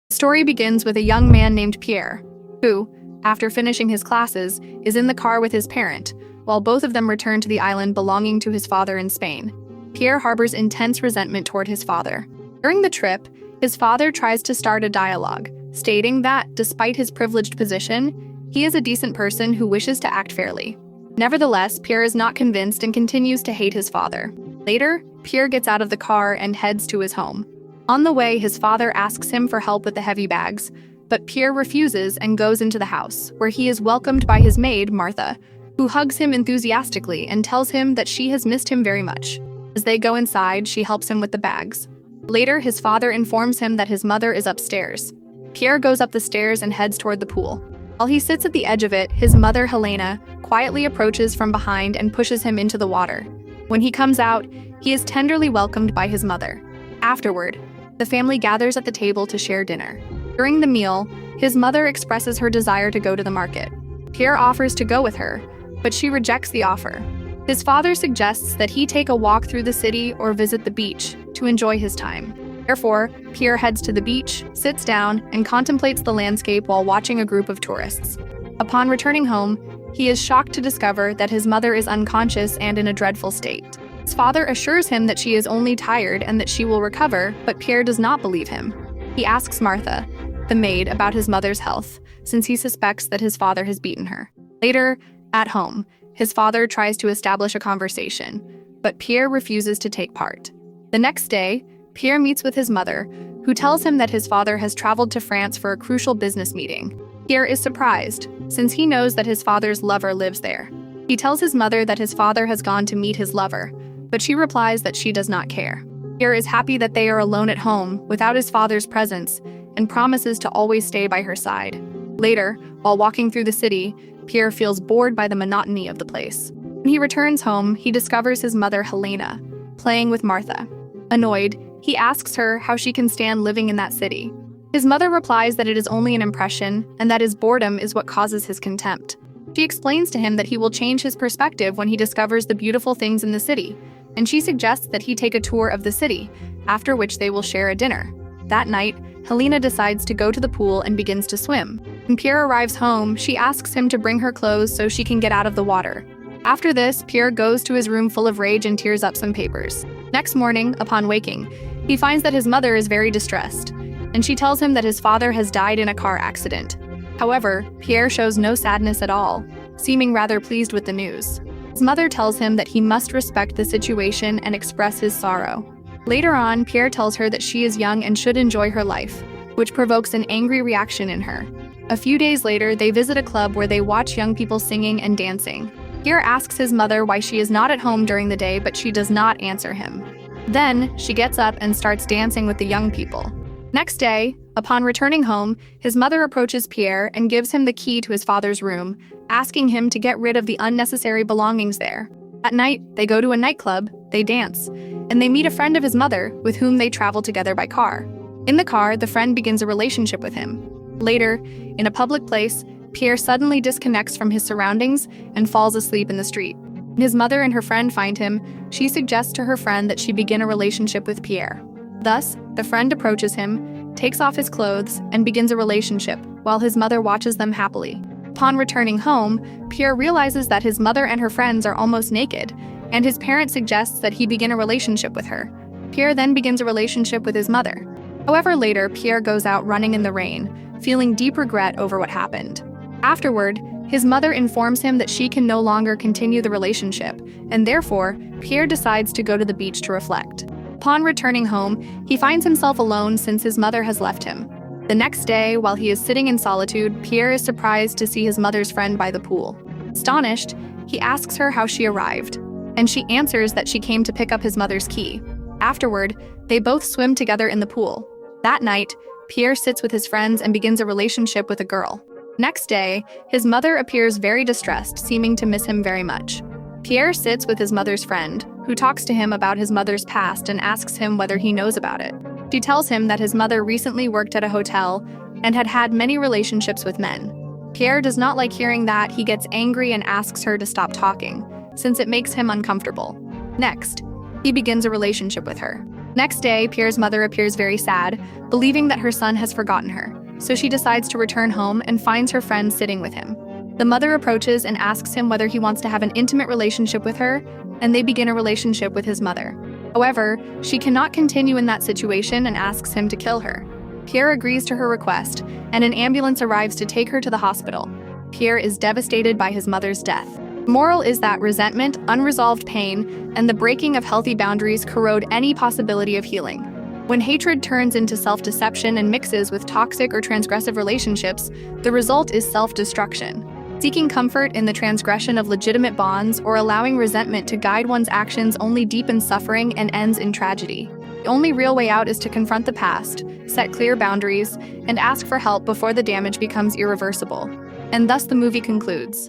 The story begins with a young man named Pierre, who, after finishing his classes, is in the car with his parent, while both of them return to the island belonging to his father in Spain. Pierre harbors intense resentment toward his father. During the trip, his father tries to start a dialogue, stating that, despite his privileged position, he is a decent person who wishes to act fairly. Nevertheless, Pierre is not convinced and continues to hate his father. Later, Pierre gets out of the car and heads to his home. On the way, his father asks him for help with the heavy bags, but Pierre refuses and goes into the house, where he is welcomed by his maid, Martha, who hugs him enthusiastically and tells him that she has missed him very much. As they go inside, she helps him with the bags. Later, his father informs him that his mother is upstairs. Pierre goes up the stairs and heads toward the pool. While he sits at the edge of it, his mother, Helena, quietly approaches from behind and pushes him into the water. When he comes out, he is tenderly welcomed by his mother. Afterward, the family gathers at the table to share dinner. During the meal, his mother expresses her desire to go to the market. Pierre offers to go with her, but she rejects the offer. His father suggests that he take a walk through the city or visit the beach to enjoy his time. Therefore, Pierre heads to the beach, sits down, and contemplates the landscape while watching a group of tourists. Upon returning home, he is shocked to discover that his mother is unconscious and in a dreadful state. His father assures him that she is only tired and that she will recover, but Pierre does not believe him. He asks Martha, the maid, about his mother's health, since he suspects that his father has beaten her. Later, at home, his father tries to establish a conversation, but Pierre refuses to take part. The next day, Pierre meets with his mother, who tells him that his father has traveled to France for a crucial business meeting. Pierre is surprised, since he knows that his father's lover lives there. He tells his mother that his father has gone to meet his lover, but she replies that she does not care. Pierre is happy that they are alone at home, without his father's presence, and promises to always stay by her side. Later, while walking through the city, Pierre feels bored by the monotony of the place. When he returns home, he discovers his mother, Helena, playing with Martha. Annoyed, he asks her how she can stand living in that city. His mother replies that it is only an impression, and that his boredom is what causes his contempt. She explains to him that he will change his perspective when he discovers the beautiful things in the city, and she suggests that he take a tour of the city, after which they will share a dinner. That night, Helena decides to go to the pool and begins to swim. When Pierre arrives home, she asks him to bring her clothes so she can get out of the water. After this, Pierre goes to his room full of rage and tears up some papers. Next morning, upon waking, he finds that his mother is very distressed, and she tells him that his father has died in a car accident. However, Pierre shows no sadness at all, seeming rather pleased with the news. His mother tells him that he must respect the situation and express his sorrow. Later on, Pierre tells her that she is young and should enjoy her life, which provokes an angry reaction in her. A few days later, they visit a club where they watch young people singing and dancing. Pierre asks his mother why she is not at home during the day, but she does not answer him. Then, she gets up and starts dancing with the young people. Next day, upon returning home, his mother approaches Pierre and gives him the key to his father's room, asking him to get rid of the unnecessary belongings there. At night, they go to a nightclub, they dance, and they meet a friend of his mother, with whom they travel together by car. In the car, the friend begins a relationship with him. Later, in a public place, Pierre suddenly disconnects from his surroundings and falls asleep in the street. When his mother and her friend find him, she suggests to her friend that she begin a relationship with Pierre. Thus, the friend approaches him, takes off his clothes, and begins a relationship, while his mother watches them happily. Upon returning home, Pierre realizes that his mother and her friends are almost naked, and his parent suggests that he begin a relationship with her. Pierre then begins a relationship with his mother. However, later, Pierre goes out running in the rain, feeling deep regret over what happened. Afterward, his mother informs him that she can no longer continue the relationship, and therefore, Pierre decides to go to the beach to reflect. Upon returning home, he finds himself alone since his mother has left him. The next day, while he is sitting in solitude, Pierre is surprised to see his mother's friend by the pool. Astonished, he asks her how she arrived, and she answers that she came to pick up his mother's key. Afterward, they both swim together in the pool. That night, Pierre sits with his friends and begins a relationship with a girl. Next day, his mother appears very distressed, seeming to miss him very much. Pierre sits with his mother's friend, who talks to him about his mother's past and asks him whether he knows about it. She tells him that his mother recently worked at a hotel and had had many relationships with men. Pierre does not like hearing that. He gets angry and asks her to stop talking, since it makes him uncomfortable. Next, he begins a relationship with her. Next day, Pierre's mother appears very sad, believing that her son has forgotten her, so she decides to return home and finds her friend sitting with him. The mother approaches and asks him whether he wants to have an intimate relationship with her, and they begin a relationship with his mother. However, she cannot continue in that situation and asks him to kill her. Pierre agrees to her request, and an ambulance arrives to take her to the hospital. Pierre is devastated by his mother's death. The moral is that resentment, unresolved pain, and the breaking of healthy boundaries corrode any possibility of healing. When hatred turns into self-deception and mixes with toxic or transgressive relationships, the result is self-destruction. Seeking comfort in the transgression of legitimate bonds or allowing resentment to guide one's actions only deepens suffering and ends in tragedy. The only real way out is to confront the past, set clear boundaries, and ask for help before the damage becomes irreversible. And thus the movie concludes.